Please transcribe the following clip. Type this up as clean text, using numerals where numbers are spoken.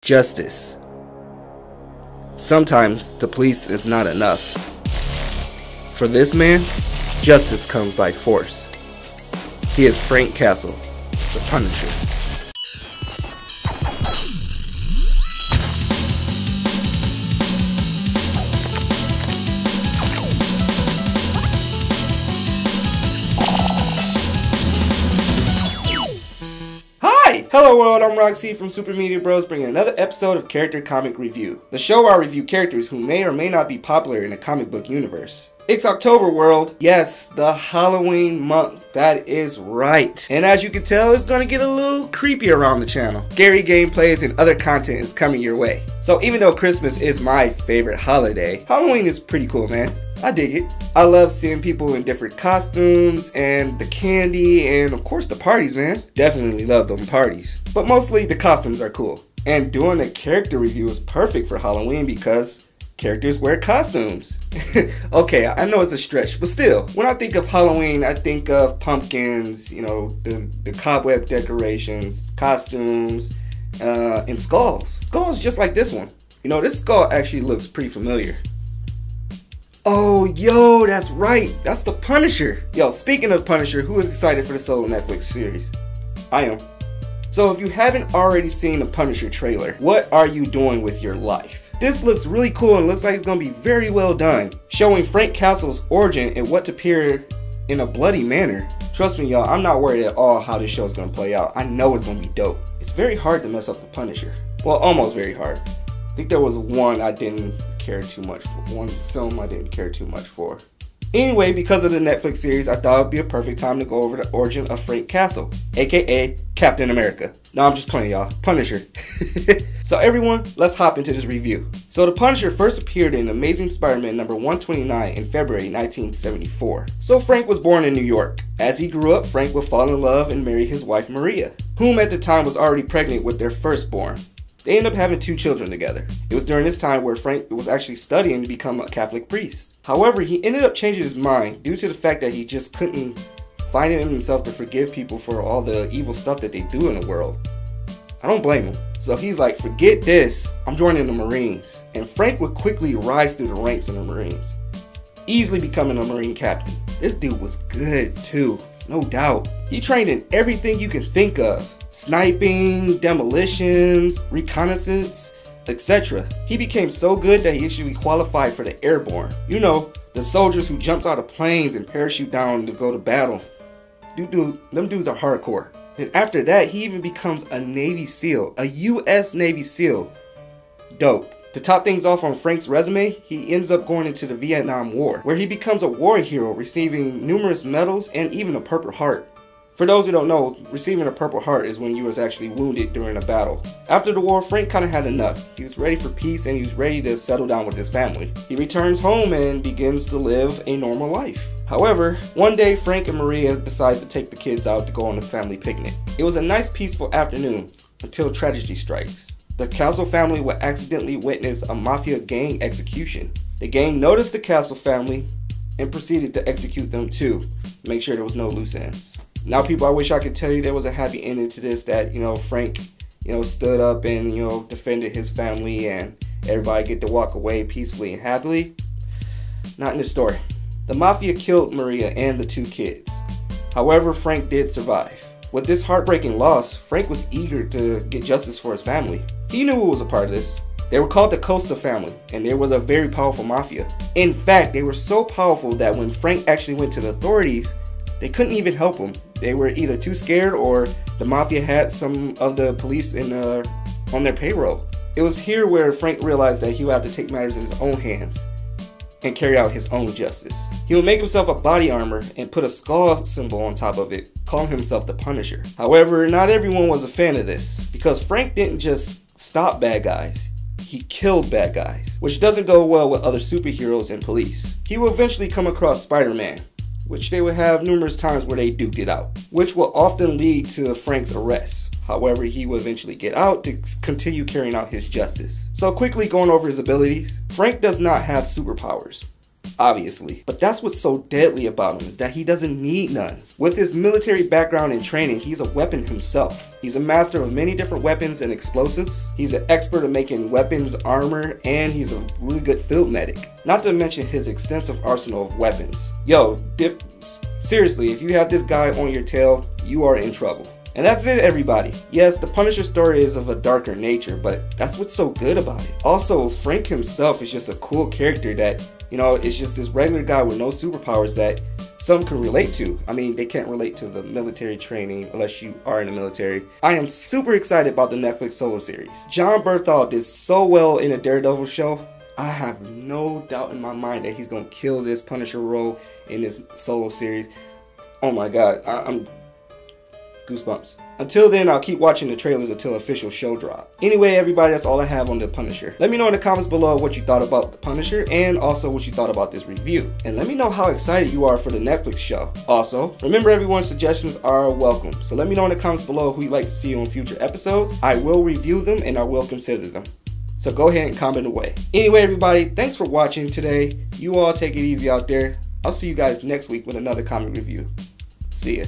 Justice. Sometimes the police is not enough. For this man, justice comes by force. He is Frank Castle, the Punisher. Hello world, I'm Roxy from Super Media Bros, bringing another episode of Character Comic Review, the show where I review characters who may or may not be popular in the comic book universe. It's October world, yes, the Halloween month, that is right. And as you can tell, it's gonna get a little creepy around the channel. Scary gameplays and other content is coming your way. So even though Christmas is my favorite holiday, Halloween is pretty cool, man. I dig it. I love seeing people in different costumes and the candy and of course the parties, man. Definitely love them parties. But mostly the costumes are cool. And doing a character review is perfect for Halloween because characters wear costumes. Okay, I know it's a stretch, but still, when I think of Halloween, I think of pumpkins, you know, the cobweb decorations, costumes, and skulls. Skulls just like this one. You know, this skull actually looks pretty familiar. Oh, yo, that's right. That's the Punisher. Yo, speaking of Punisher, who is excited for the solo Netflix series? I am. So if you haven't already seen the Punisher trailer, what are you doing with your life? This looks really cool and looks like it's going to be very well done, showing Frank Castle's origin and what to appear in a bloody manner. Trust me, y'all, I'm not worried at all how this show is going to play out. I know it's going to be dope. It's very hard to mess up the Punisher. Well, almost very hard. I think there was one I didn't care too much for. One film I didn't care too much for. Anyway, because of the Netflix series, I thought it would be a perfect time to go over the origin of Frank Castle, aka Captain America. No, I'm just playing, y'all. Punisher. So everyone, let's hop into this review. So the Punisher first appeared in Amazing Spider-Man number 129 in February 1974. So Frank was born in New York. As he grew up, Frank would fall in love and marry his wife Maria, whom at the time was already pregnant with their firstborn. They ended up having 2 children together. It was during this time where Frank was actually studying to become a Catholic priest. However, he ended up changing his mind due to the fact that he just couldn't find it in himself to forgive people for all the evil stuff that they do in the world. I don't blame him. So he's like, forget this, I'm joining the Marines. And Frank would quickly rise through the ranks in the Marines, easily becoming a Marine captain. This dude was good too, no doubt. He trained in everything you can think of. Sniping, demolitions, reconnaissance, etc. He became so good that he actually qualified for the airborne. You know, the soldiers who jumps out of planes and parachute down to go to battle. Them dudes are hardcore. And after that, he even becomes a Navy SEAL, a US Navy SEAL. Dope. To top things off on Frank's resume, he ends up going into the Vietnam War, where he becomes a war hero, receiving numerous medals and even a Purple Heart. For those who don't know, receiving a Purple Heart is when you was actually wounded during a battle. After the war, Frank kind of had enough. He was ready for peace and he was ready to settle down with his family. He returns home and begins to live a normal life. However, one day Frank and Maria decide to take the kids out to go on a family picnic. It was a nice peaceful afternoon until tragedy strikes. The Castle family would accidentally witness a mafia gang execution. The gang noticed the Castle family and proceeded to execute them too, make sure there was no loose ends. Now people, I wish I could tell you there was a happy ending to this, that, you know, Frank, you know, stood up and, you know, defended his family and everybody get to walk away peacefully and happily. Not in this story. The mafia killed Maria and the 2 kids. However, Frank did survive. With this heartbreaking loss, Frank was eager to get justice for his family. He knew who was a part of this. They were called the Costa family, and they was a very powerful mafia. In fact, they were so powerful that when Frank actually went to the authorities, they couldn't even help him. They were either too scared or the mafia had some of the police on their payroll. It was here where Frank realized that he would have to take matters in his own hands and carry out his own justice. He would make himself a body armor and put a skull symbol on top of it, calling himself the Punisher. However, not everyone was a fan of this, because Frank didn't just stop bad guys, he killed bad guys, which doesn't go well with other superheroes and police. He will eventually come across Spider-Man, which they would have numerous times where they duked it out, which will often lead to Frank's arrest. However, he will eventually get out to continue carrying out his justice. So quickly going over his abilities, Frank does not have superpowers. obviously. But that's what's so deadly about him, is that he doesn't need none. With his military background and training, he's a weapon himself. He's a master of many different weapons and explosives. He's an expert at making weapons, armor, and he's a really good field medic. Not to mention his extensive arsenal of weapons. Yo, seriously, if you have this guy on your tail, you are in trouble. And that's it, everybody. Yes, the Punisher story is of a darker nature, but that's what's so good about it. Also, Frank himself is just a cool character that, you know, it's just this regular guy with no superpowers that some can relate to. I mean, they can't relate to the military training unless you are in the military. I am super excited about the Netflix solo series. Jon Bernthal did so well in a Daredevil show. I have no doubt in my mind that he's gonna kill this Punisher role in this solo series. Oh my god, I'm goosebumps. Until then, I'll keep watching the trailers until official show drop. Anyway, everybody, that's all I have on the Punisher. Let me know in the comments below what you thought about the Punisher and also what you thought about this review. And let me know how excited you are for the Netflix show. Also, remember everyone's suggestions are welcome. So let me know in the comments below who you'd like to see on future episodes. I will review them and I will consider them. So go ahead and comment away. Anyway, everybody, thanks for watching today. You all take it easy out there. I'll see you guys next week with another comic review. See ya.